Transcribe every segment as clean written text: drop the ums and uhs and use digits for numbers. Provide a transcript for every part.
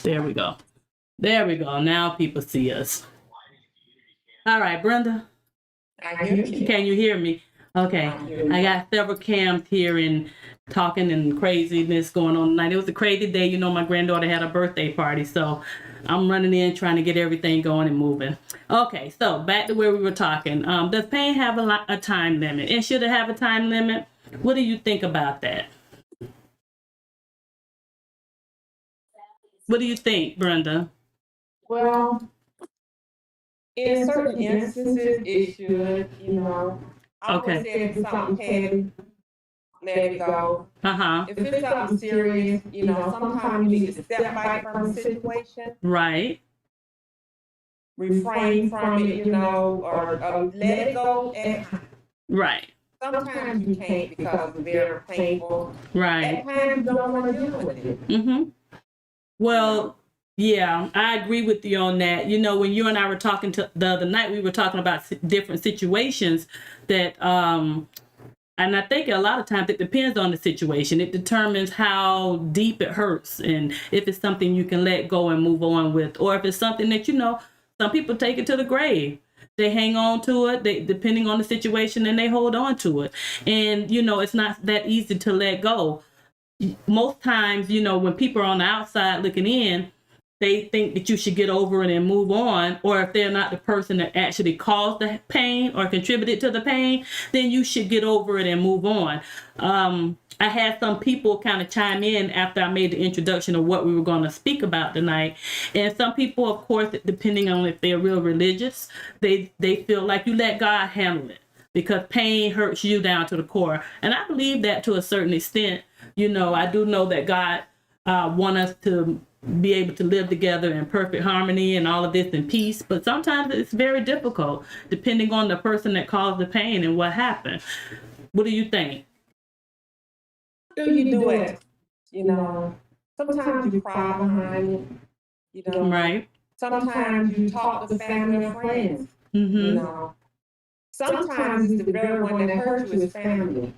There we go. There we go. Now people see us. All right, Brenda. I hear you. Can you hear me? Okay. I got several cams here and talking and craziness going on tonight. It was a crazy day. You know, my granddaughter had a birthday party, so I'm running in trying to get everything going and moving. Okay, so back to where we were talking. Does pain have a time limit? And should it have a time limit? What do you think about that? What do you think, Brenda? Well, in certain instances, it should, I would Okay. say if it's something petty, let it go. Uh-huh. If it's something serious, sometimes you need to step back from the situation, Right. refrain from it, or let it go. And Right. sometimes you can't because it's very painful. Right. At times you don't want to deal with it. Mm-hmm. Well, yeah, I agree with you on that. You know, when you and I were talking the other night, we were talking about different situations that, and I think a lot of times it depends on the situation. It determines how deep it hurts and if it's something you can let go and move on with, or if it's something that, some people take it to the grave. They hang on to it, depending on the situation, and they hold on to it. And, it's not that easy to let go. Most times, when people are on the outside looking in, they think that you should get over it and move on. Or if they're not the person that actually caused the pain or contributed to the pain, then you should get over it and move on. I had some people kind of chime in after I made the introduction of what we were going to speak about tonight. And some people, of course, depending on if they're real religious, they feel like you let God handle it because pain hurts you down to the core. And I believe that to a certain extent. I do know that God wants us to be able to live together in perfect harmony and all of this in peace. But sometimes it's very difficult depending on the person that caused the pain and what happened. What do you think? Do you do it? Sometimes you cry behind it. Right. Sometimes you talk to family or friends. Mm-hmm. Sometimes it's the very one that hurt you is family.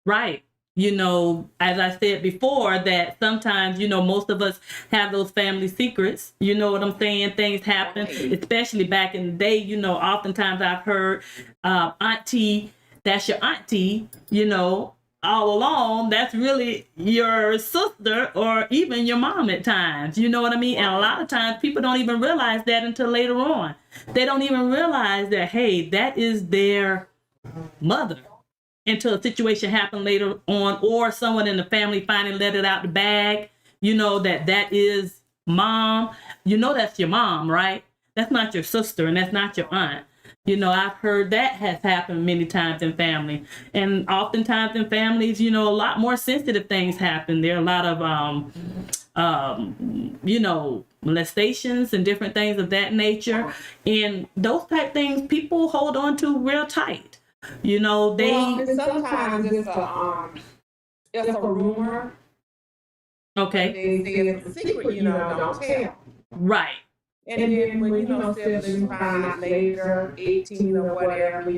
Right. As I said before, that sometimes, most of us have those family secrets. You know what I'm saying? Things happen, especially back in the day. Oftentimes I've heard, auntie, that's your auntie, all along, that's really your sister or even your mom at times. You know what I mean? And a lot of times people don't even realize that until later on. They don't even realize that, hey, that is their mother. Until a situation happened later on, or someone in the family finally let it out the bag, that is mom. That's your mom, right? That's not your sister and that's not your aunt. I've heard that has happened many times in family. And oftentimes in families, a lot more sensitive things happen. There are a lot of, molestations and different things of that nature. And those type things people hold on to real tight. Sometimes it's a rumor. Okay. They say it's a secret, don't tell. Right. And then when siblings find out later, 18 or whatever,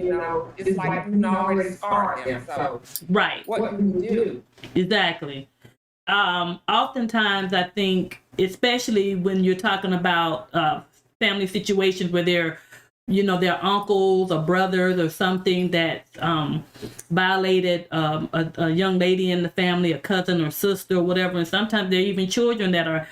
it's like you already scarred them. So right. What do you do? Exactly. Oftentimes I think, especially when you're talking about family situations where they're their uncles or brothers or something that violated a young lady in the family, a cousin or sister or whatever. And sometimes there are even children that are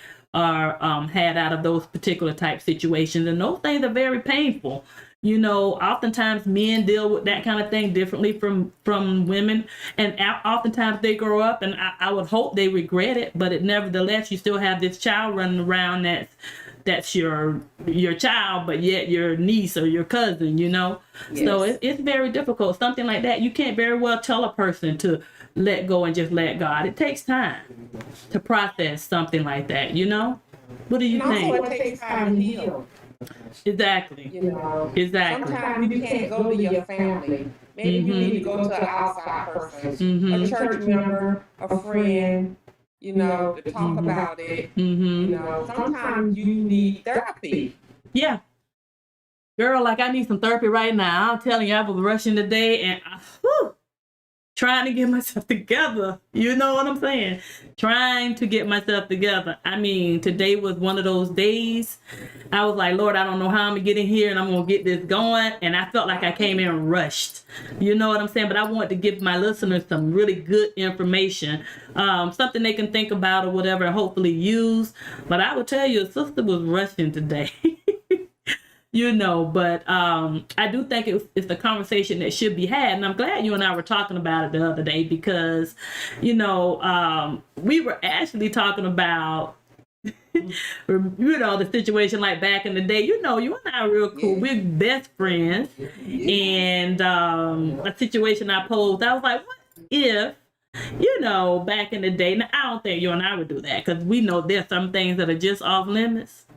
had out of those particular type situations. And those things are very painful. Oftentimes men deal with that kind of thing differently from women. And oftentimes they grow up, and I would hope they regret it, but nevertheless, you still have this child running around that's your child, but yet your niece or your cousin, Yes. So it's very difficult. Something like that, you can't very well tell a person to let go and just let God. It takes time to process something like that, What do you think? Also, it takes time to heal. Exactly. Exactly. Sometimes you can't go to your family. Maybe you need to go to an outside person, a church member, a friend, to talk about it. Sometimes you need therapy. Yeah. Girl, like I need some therapy right now. I'm telling you, I was rushing today and trying to get myself together. You know what I'm saying? Trying to get myself together. I mean, today was one of those days. I was like, Lord, I don't know how I'm going to get in here and I'm going to get this going. And I felt like I came in rushed. You know what I'm saying? But I wanted to give my listeners some really good information, something they can think about or whatever, and hopefully use. But I will tell you, sister was rushing today. You know, but I do think it's a conversation that should be had. And I'm glad you and I were talking about it the other day because, you know, we were actually talking about, you know, the situation like back in the day. You know, you and I are real cool. We're best friends. And a situation I posed, I was like, what if, you know, back in the day, now I don't think you and I would do that because we know there's some things that are just off limits.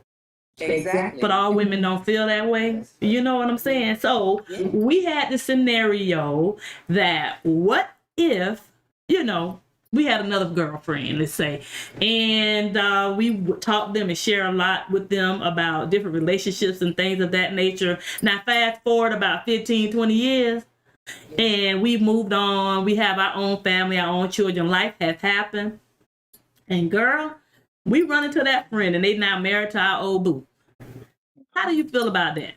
Exactly. But all women don't feel that way. You know what I'm saying? So we had the scenario that what if, you know, we had another girlfriend, let's say, and we would talk to them and share a lot with them about different relationships and things of that nature. Now, fast forward about 15, 20 years, and we've moved on. We have our own family, our own children. Life has happened. And girl, we run into that friend and they now married to our old boo. How do you feel about that?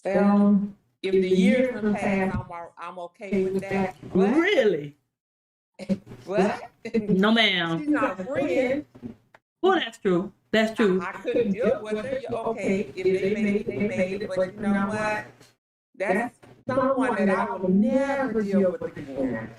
So, if the years have passed, I'm okay with that. What? Really? What? No, ma'am. She's not a friend. Well, that's true. That's true. I couldn't deal with her. Okay, if they made it, they made it. But you know what? That's someone that I will never deal with again.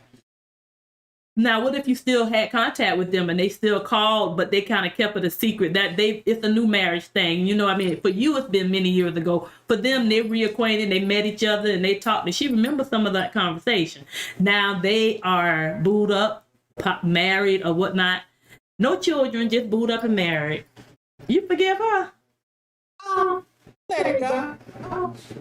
Now, what if you still had contact with them and they still called, but they kind of kept it a secret that it's a new marriage thing? You know what I mean? For you, it's been many years ago. For them, they reacquainted, they met each other and they talked. And she remembers some of that conversation. Now they are booed up, married or whatnot. No children, just booed up and married. You forgive her? Let it go.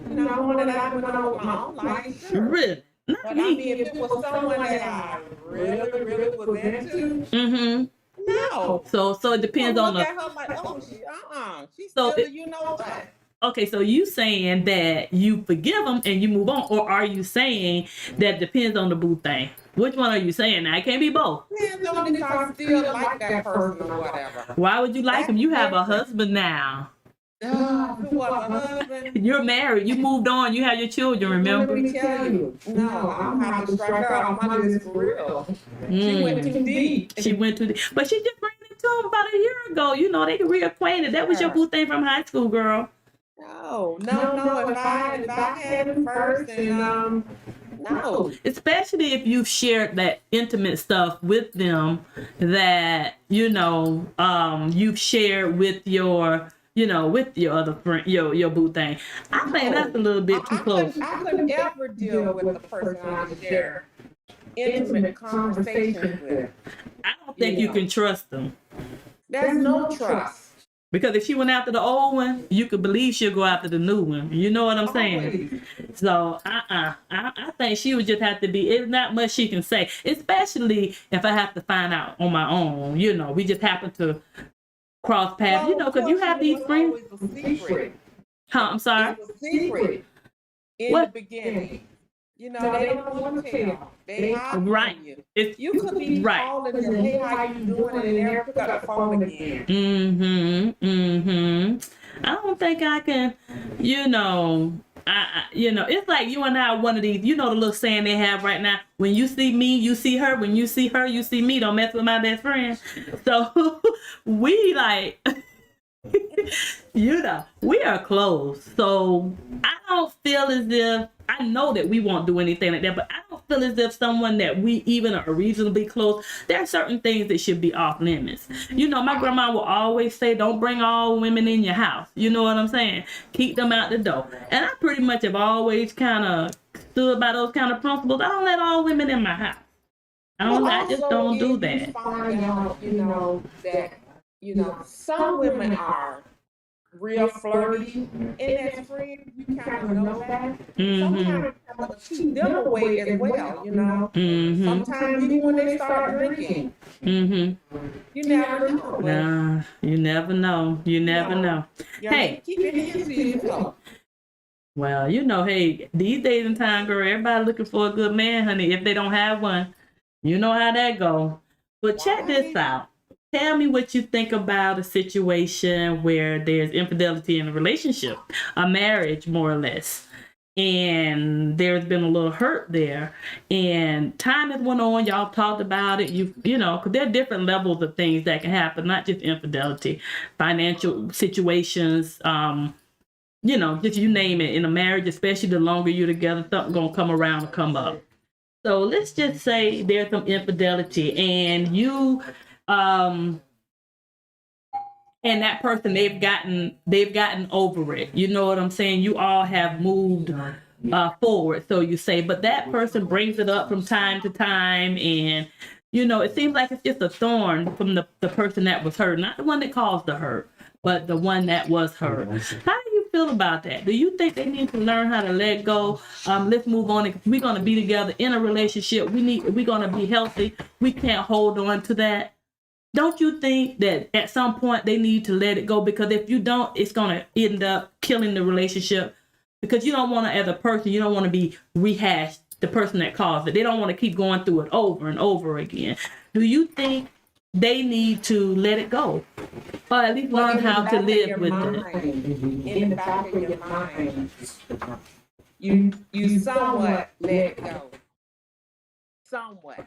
You know, one that I went on with my own life. Sure. Really? Not But me. I mean, if it was someone that I really, really was into, no. So it depends on look the. at her like, oh, she's So still, you know what? Okay, so you saying that you forgive them and you move on, or are you saying that depends on the boo thing? Which one are you saying now? It can't be both. Depends on if I still like that person or whatever. Why would you like him? You have a husband now. Who was a husband? You're married. You moved on. You have your children, remember? Let me tell you. No, I'm have to strike out. I'm on this for real. She went too deep. She went too deep. But she just ran into him about a year ago. You know, they get reacquainted. That was your boo thing from high school, girl. No. If I had it first, and no. Especially if you've shared that intimate stuff with them that, you know, you've shared with your, you know, with your other friend, your boo thing. I think that's a little bit too close. I couldn't ever deal with a person I share intimate conversations with. I don't think you can trust them. There's no trust. Because if she went after the old one, you could believe she'll go after the new one. You know what I'm saying? So, I think she would just have to be, it's not much she can say. Especially if I have to find out on my own. You know, we just happen to cross paths. You know, because you have these friends. Huh, I'm sorry? It was secret in the beginning. You know, they don't want to tell. They hide from you. You could be calling them, hey, how you doing? And they never pick up the phone again. I don't think I can, you know, it's like you and I are one of these, you know, the little saying they have right now, when you see me, you see her. When you see her, you see me. Don't mess with my best friend. So we like... you know, we are close. So I don't feel as if, I know that we won't do anything like that, but I don't feel as if someone that we even are reasonably close, there are certain things that should be off limits. You know, my grandma will always say, don't bring all women in your house. You know what I'm saying? Keep them out the door. And I pretty much have always kind of stood by those kind of principles. I don't let all women in my house. I just don't do that. You find out, you know, that some women are real flirty, and as friends, you kind of know that. Sometimes you keep them away as well, you know. Sometimes even when they start drinking, you never know. Nah, you never know. You never know. Hey, keep your hands to yourself. Well, hey, these days and time, girl, everybody looking for a good man, honey. If they don't have one, you know how that go. But check this out. Tell me what you think about a situation where there's infidelity in a relationship, a marriage, more or less. And there's been a little hurt there. And time has went on. Y'all talked about it. Because there are different levels of things that can happen, not just infidelity, financial situations, just you name it. In a marriage, especially the longer you're together, something gonna come around and come up. So let's just say there's some infidelity, and you, and that person, they've gotten over it. You know what I'm saying? You all have moved forward, so you say. But that person brings it up from time to time, and it seems like it's just a thorn from the person that was hurt, not the one that caused the hurt, but the one that was hurt. How do you feel about that? Do you think they need to learn how to let go? Let's move on. If we're going to be together in a relationship, we're going to be healthy. We can't hold on to that. Don't you think that at some point they need to let it go? Because if you don't, it's going to end up killing the relationship. Because you don't want to, as a person, you don't want to be rehashed, the person that caused it. They don't want to keep going through it over and over again. Do you think they need to let it go, or at least learn how to live with it? In the back of your mind, you somewhat let it go. Somewhat.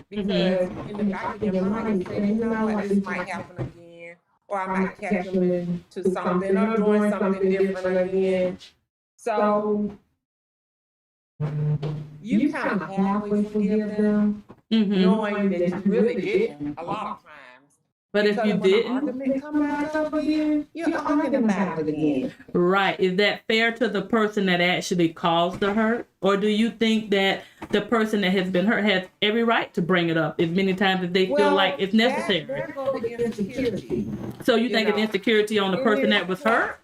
Because in the back of your mind, you say, you know what, this might happen again, or I might catch them into something or doing something different again. So you kind of halfway forgive them, knowing that you really didn't a lot of times. But if you didn't, argument come back up again, you're arguing about it again. Right. Is that fair to the person that actually caused the hurt? Or do you think that the person that has been hurt has every right to bring it up as many times as they feel like it's necessary? There goes the insecurity. So you think it's insecurity on the person that was hurt?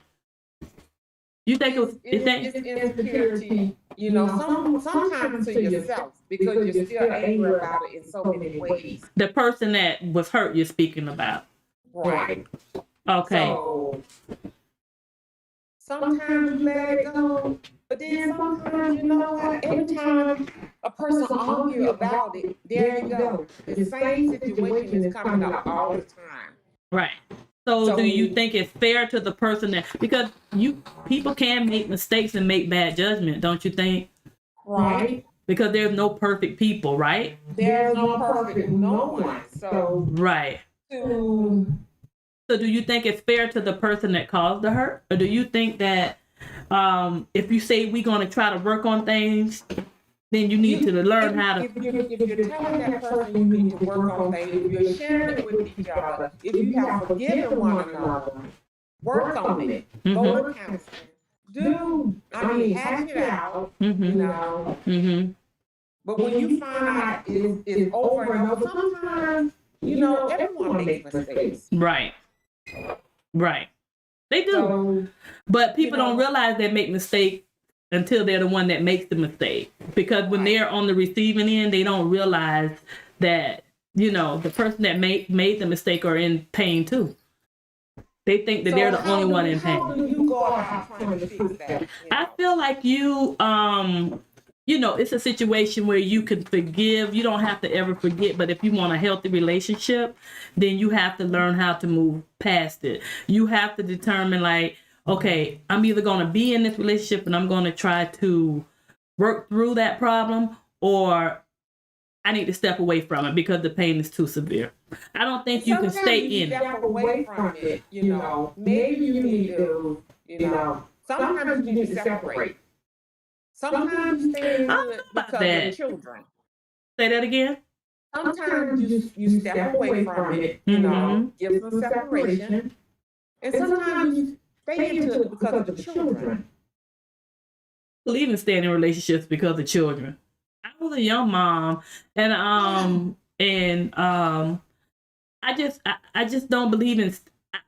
You think it's insecurity, sometimes to yourself, because you're still angry about it in so many ways. The person that was hurt you're speaking about. Right. Okay. So sometimes you let it go, but then sometimes, every time a person argues about it, there you go. The same situation is coming up all the time. Right. So do you think it's fair to the person that, because people can make mistakes and make bad judgment, don't you think? Right. Because there's no perfect people, right? There's no perfect no one. So right. So do you think it's fair to the person that caused the hurt? Or do you think that if you say we're going to try to work on things, then you need to learn how to... If you're telling that person you need to work on things, if you're sharing it with each other, if you have forgiven one another, work on it. Go to counseling. Hash it out, But when you find out it's over and over, sometimes, everyone makes mistakes. Right. They do. So, but people don't realize they make mistakes until they're the one that makes the mistake. Because when they're on the receiving end, they don't realize that, the person that made the mistake are in pain too. They think that they're the only one in pain. How do you go about trying to fix that? I feel like it's a situation where you can forgive. You don't have to ever forget, but if you want a healthy relationship, then you have to learn how to move past it. You have to determine, like, okay, I'm either going to be in this relationship and I'm going to try to work through that problem, or I need to step away from it because the pain is too severe. I don't think you can stay in it. Step away from it, maybe you need to, sometimes you need to separate. Sometimes you stay in it because of the children. Say that again? Sometimes you step away from it, give them separation. And sometimes you stay into it because of the children. I believe in staying in relationships because of children. I was a young mom, and I just don't believe in.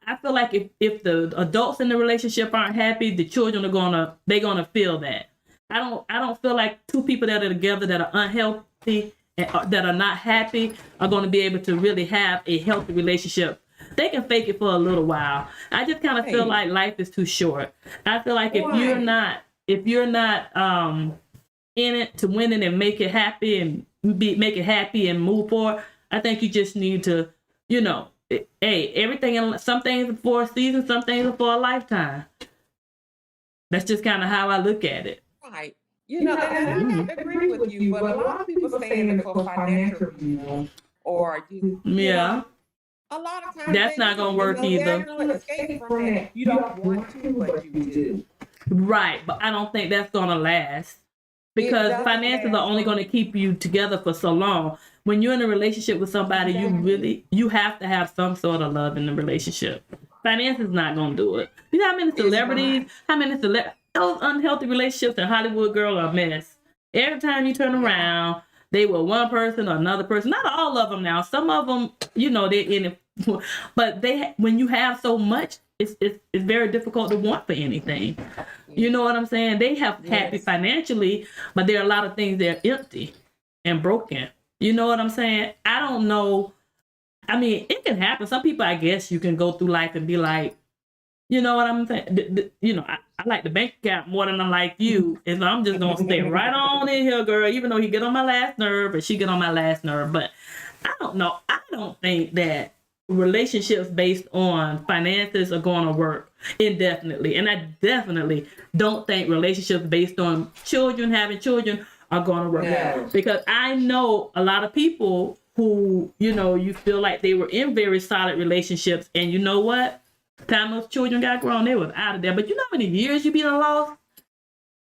I feel like if the adults in the relationship aren't happy, the children are gonna feel that. I don't feel like two people that are together that are unhealthy and that are not happy are going to be able to really have a healthy relationship they can fake it for a little while. I just kind of feel like life is too short. I feel like if you're not in it to win it and make it happy and make it happy and move forward, I think you just need to, everything, some things are for a season, some things are for a lifetime. That's just kind of how I look at it. Right. And I agree with you, but a lot of people stay in it for financial reasons, or a lot of times that's not gonna work either. There's no escape from that. You don't want to, but you do. Right, but I don't think that's gonna last because finances are only gonna keep you together for so long. When you're in a relationship with somebody, you have to have some sort of love in the relationship. Finance is not gonna do it. You know how many celebrities, those unhealthy relationships in Hollywood, girl, are a mess. Every time you turn around, they were one person or another person. Not all of them now. Some of them, they're in it. But when you have so much, it's very difficult to want for anything. You know what I'm saying? They have happy financially, but there are a lot of things that are empty and broken. You know what I'm saying? I don't know. I mean, it can happen. Some people, I guess, you can go through life and be like, you know what I'm saying? I like the bank account more than I like you. And so I'm just going to stay right on in here, girl, even though he get on my last nerve or she get on my last nerve. But I don't know. I don't think that relationships based on finances are going to work indefinitely. And I definitely don't think relationships based on having children are going to work. Yeah. Because I know a lot of people who, you feel like they were in very solid relationships. And you know what? Time those children got grown, they was out of there. But you know how many years you been lost?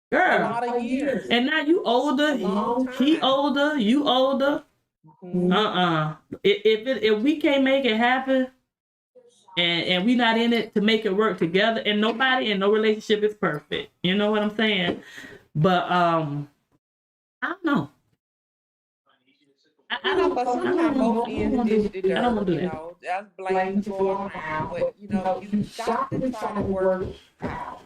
Girl. A lot of years. And now you older, he older, you older. Mm-hmm. If we can't make it happen and we not in it to make it work together, and nobody in no relationship is perfect. You know what I'm saying? But I don't know. But sometimes both ends dish the dirt. I don't want to do that. That's blame to go around. But you got to try to work it out.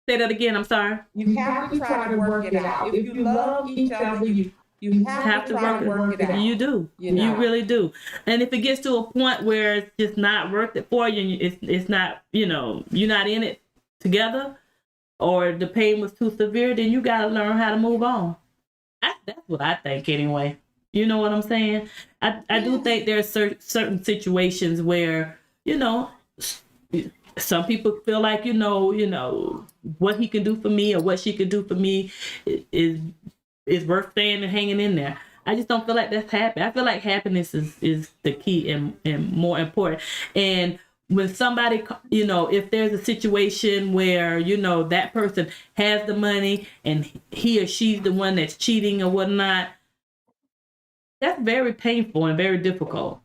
Say that again. I'm sorry. You have to try to work it out. If you love each other, you have to try to work it out. You do. You really do. And if it gets to a point where it's just not worth it for you, it's not, you're not in it together, or the pain was too severe, then you got to learn how to move on. That's what I think anyway. You know what I'm saying? I do think there are certain situations where, some people feel like, what he can do for me or what she can do for me is worth staying and hanging in there. I just don't feel like that's happy. I feel like happiness is the key and more important. And when somebody, if there's a situation where, that person has the money and he or she's the one that's cheating or whatnot, that's very painful and very difficult.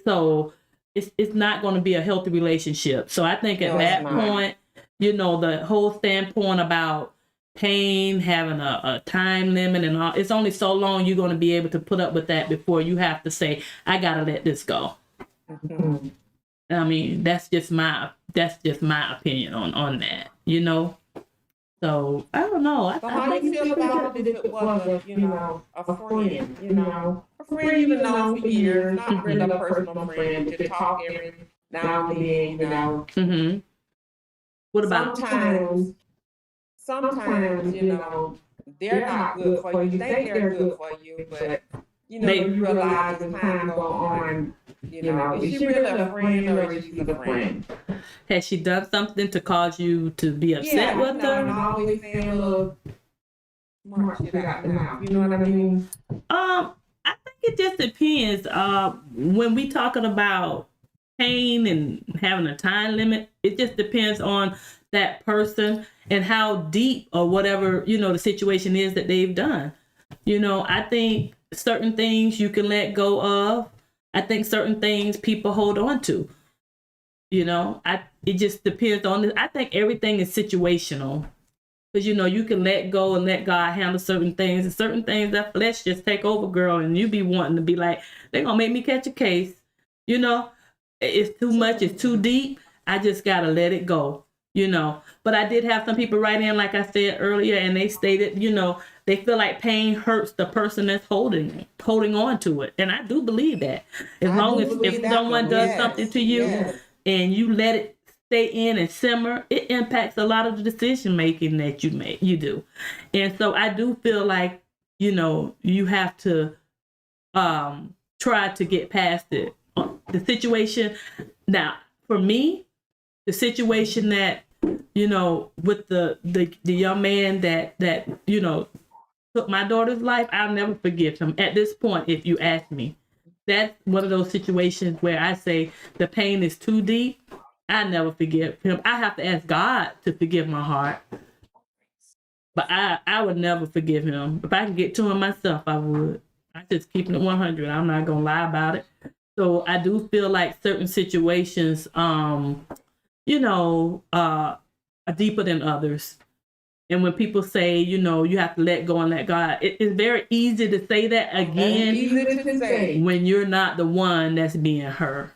So it's not going to be a healthy relationship. So I think at that point, the whole standpoint about pain, having a time limit and all, it's only so long you're going to be able to put up with that before you have to say, I got to let this go. Mm-hmm. I mean, that's just my opinion on that, So I don't know. How do you feel about it if it was a friend, a friend you've known for years, not really a personal friend, to talk every now and then, Mm-hmm. What about? Sometimes, they're not good for you. You think they're good for you, but you realize as time go on, is she really a friend or is she a friend? Has she done something to cause you to be upset with her? And always saying, look, smart shit out now. You know what I mean? I think it just depends. When we talking about pain and having a time limit, it just depends on that person and how deep or whatever, the situation is that they've done. I think certain things you can let go of. I think certain things people hold on to. It just depends on this. I think everything is situational. Because, you can let go and let God handle certain things. And certain things, that flesh just take over, girl. And you be wanting to be like, they're going to make me catch a case. It's too much. It's too deep. I just got to let it go. But I did have some people write in, like I said earlier, and they stated, they feel like pain hurts the person that's holding on to it. And I do believe that. As long as if someone does something to you and you let it stay in and simmer, it impacts a lot of the decision making that you do. And so I do feel like, you have to try to get past it. The situation now, for me, the situation that, with the young man that took my daughter's life, I'll never forgive him. At this point, if you ask me, that's one of those situations where I say the pain is too deep. I never forgive him. I have to ask God to forgive my heart. But I would never forgive him. If I could get to him myself, I would. I just keep it 100. I'm not going to lie about it. So I do feel like certain situations, are deeper than others. And when people say, you have to let go and let God, it's very easy to say that again when you're not the one that's being hurt.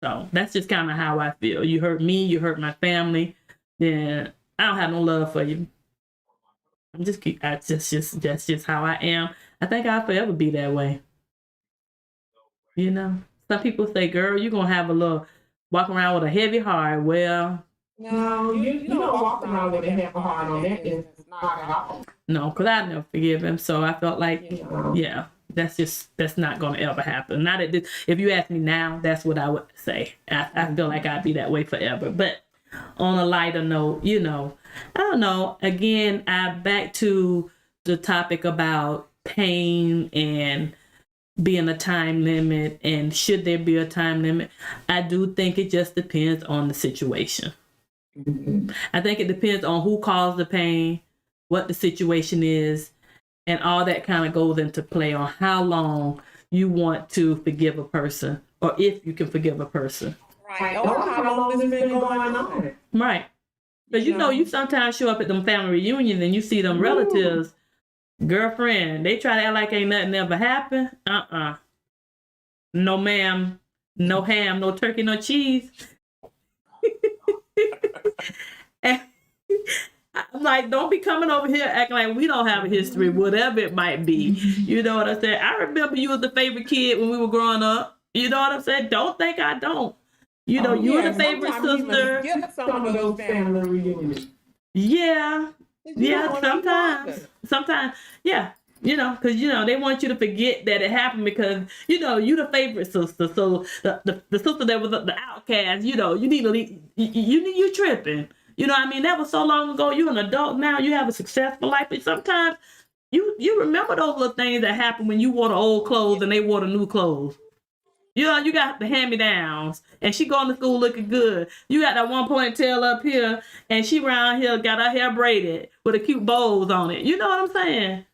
So that's just kind of how I feel. You hurt me, you hurt my family, then I don't have no love for you. That's just how I am. I think I'll forever be that way. Some people say, girl, you're going to have walk around with a heavy heart. Well, no, you don't walk around with a heavy heart on that instance, not at all. No, because I never forgive him. So I felt like, yeah, that's not going to ever happen. Not at this. If you ask me now, that's what I would say. I feel like I'd be that way forever. But on a lighter note, I don't know. Again, back to the topic about pain and being a time limit, and should there be a time limit? I do think it just depends on the situation. Mm-hmm. I think it depends on who caused the pain, what the situation is, and all that kind of goes into play on how long you want to forgive a person, or if you can forgive a person. Right. Or how long this has been going on. Right. Because you sometimes show up at them family reunions and you see them relatives, girlfriend, they try to act like ain't nothing ever happened. No ma'am, no ham, no turkey, no cheese. And I'm like, don't be coming over here acting like we don't have a history, whatever it might be. You know what I'm saying? I remember you was the favorite kid when we were growing up. You know what I'm saying? Don't think I don't. You were the favorite sister. Skip some of those family reunions. Yeah. Sometimes, yeah. Because, they want you to forget that it happened because, you the favorite sister. So the sister that was the outcast, you need to leave, you tripping. That was so long ago. You're an adult now. You have a successful life. But sometimes you remember those little things that happened when you wore the old clothes and they wore the new clothes. You got the hand-me-downs, and she going to school looking good. You got that one ponytail up here, and she around here got her hair braided with a cute bows on it. You know what I'm saying?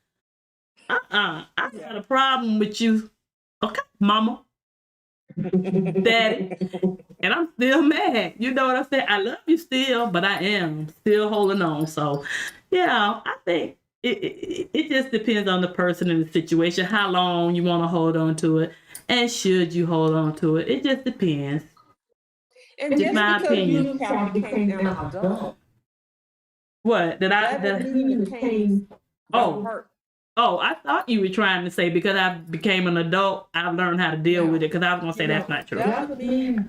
I got a problem with you. Okay, mama, daddy, and I'm still mad. You know what I'm saying? I love you still, but I am still holding on. So, yeah, I think it just depends on the person and the situation, how long you want to hold on to it. And should you hold on to it? It just depends. And just my opinion. You have become an adult. What? Oh, I thought you were trying to say because I became an adult, I've learned how to deal with it, because I was going to say that's not true. Doesn't mean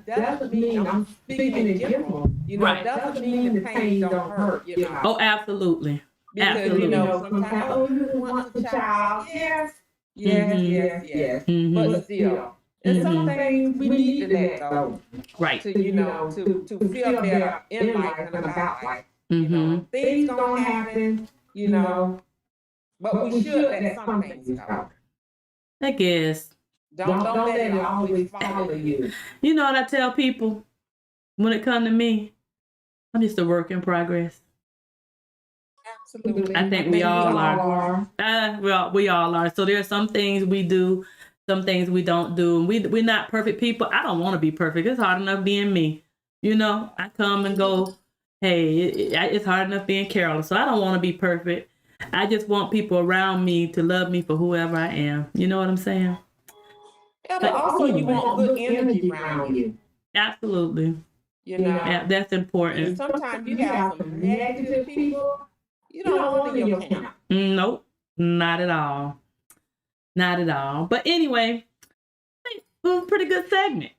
I'm speaking in general. Right. Doesn't mean the pain don't hurt, Oh, absolutely. Because, absolutely. Sometimes, you want a child. Yes. Mm-hmm. But still, there's some things we need to let go. Right. To, to feel better in life and about life. Mm-hmm. Things gonna happen, but we should let some things go. I guess. Don't let it always follow you. You know what I tell people when it comes to me? I'm just a work in progress. Absolutely. I think we all are. We all are. So there are some things we do, some things we don't do. And we're not perfect people. I don't want to be perfect. It's hard enough being me. I come and go, hey, it's hard enough being Carol. So I don't want to be perfect. I just want people around me to love me for whoever I am. You know what I'm saying? Yeah, but also you want good energy around you. Absolutely. Yeah, that's important. And sometimes you have some negative people. you don't want in your camp. Nope, not at all. Not at all. But anyway, I think it was a pretty good segment.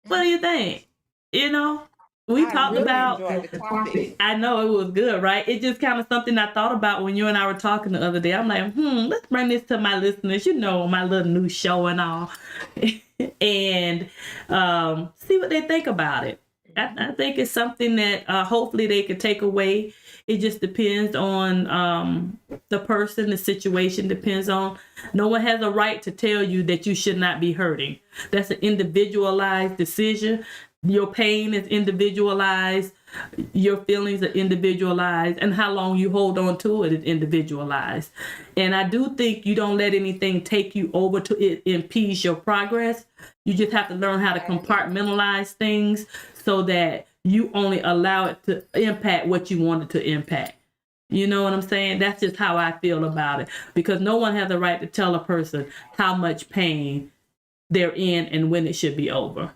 What do you think? You know, we talked really about. Enjoyed the topic. I know it was good, right? It just kind of something I thought about when you and I were talking the other day. I'm like, let's bring this to my listeners. You know, my little new show and all, and see what they think about it. I think it's something that hopefully they could take away. It just depends on the person, the situation depends on. No one has a right to tell you that you should not be hurting. That's an individualized decision. Your pain is individualized. Your feelings are individualized. And how long you hold on to it is individualized. And I do think you don't let anything take you over to it impede your progress. You just have to learn how to compartmentalize things so that you only allow it to impact what you want it to impact. You know what I'm saying? That's just how I feel about it. Because no one has the right to tell a person how much pain they're in and when it should be over.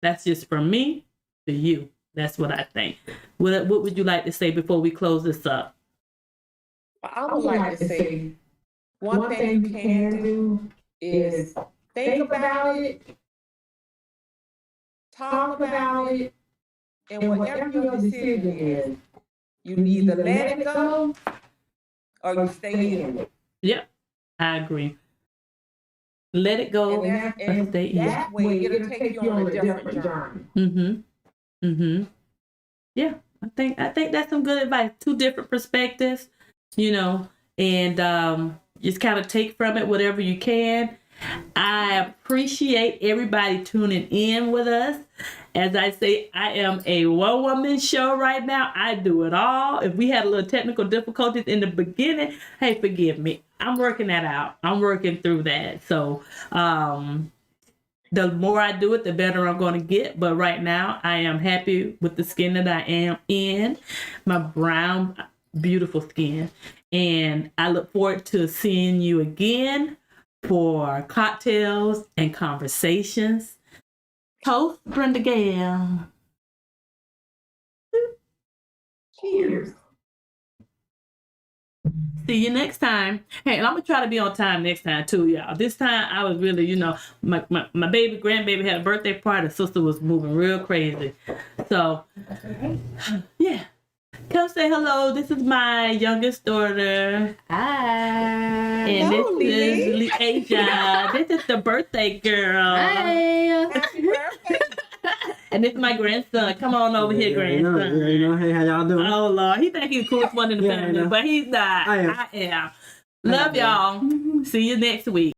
That's just from me to you. That's what I think. What would you like to say before we close this up? I would like to say one thing you can do is think about it, talk about it, and whatever your decision is, you either let it go or you stay in it. Yep, I agree. Let it go and stay in it. That way it'll take you on a different journey. Yeah, I think that's some good advice. Two different perspectives, you know, and just kind of take from it whatever you can. I appreciate everybody tuning in with us. As I say, I am a one-woman show right now. I do it all. If we had a little technical difficulties in the beginning, hey, forgive me. I'm working that out. I'm working through that. So the more I do it, the better I'm going to get. But right now, I am happy with the skin that I am in. My brown, beautiful skin. And I look forward to seeing you again for cocktails and conversations. Toast, Brenda Gale. Cheers. See you next time. Hey, and I'm gonna try to be on time next time too, y'all. This time I was really, you know, my baby grandbaby had a birthday party. The sister was moving real crazy. So yeah. Come say hello. This is my youngest daughter. Hi. And Hello, this is Asia. This is the birthday girl. Hi. Happy birthday. And this is my grandson. Come on over here, grandson. Hey, how y'all doing? Oh Lord, he think he's the coolest one in the Yeah, I family, know. but he's not. I am. I am. Love y'all. See you next week.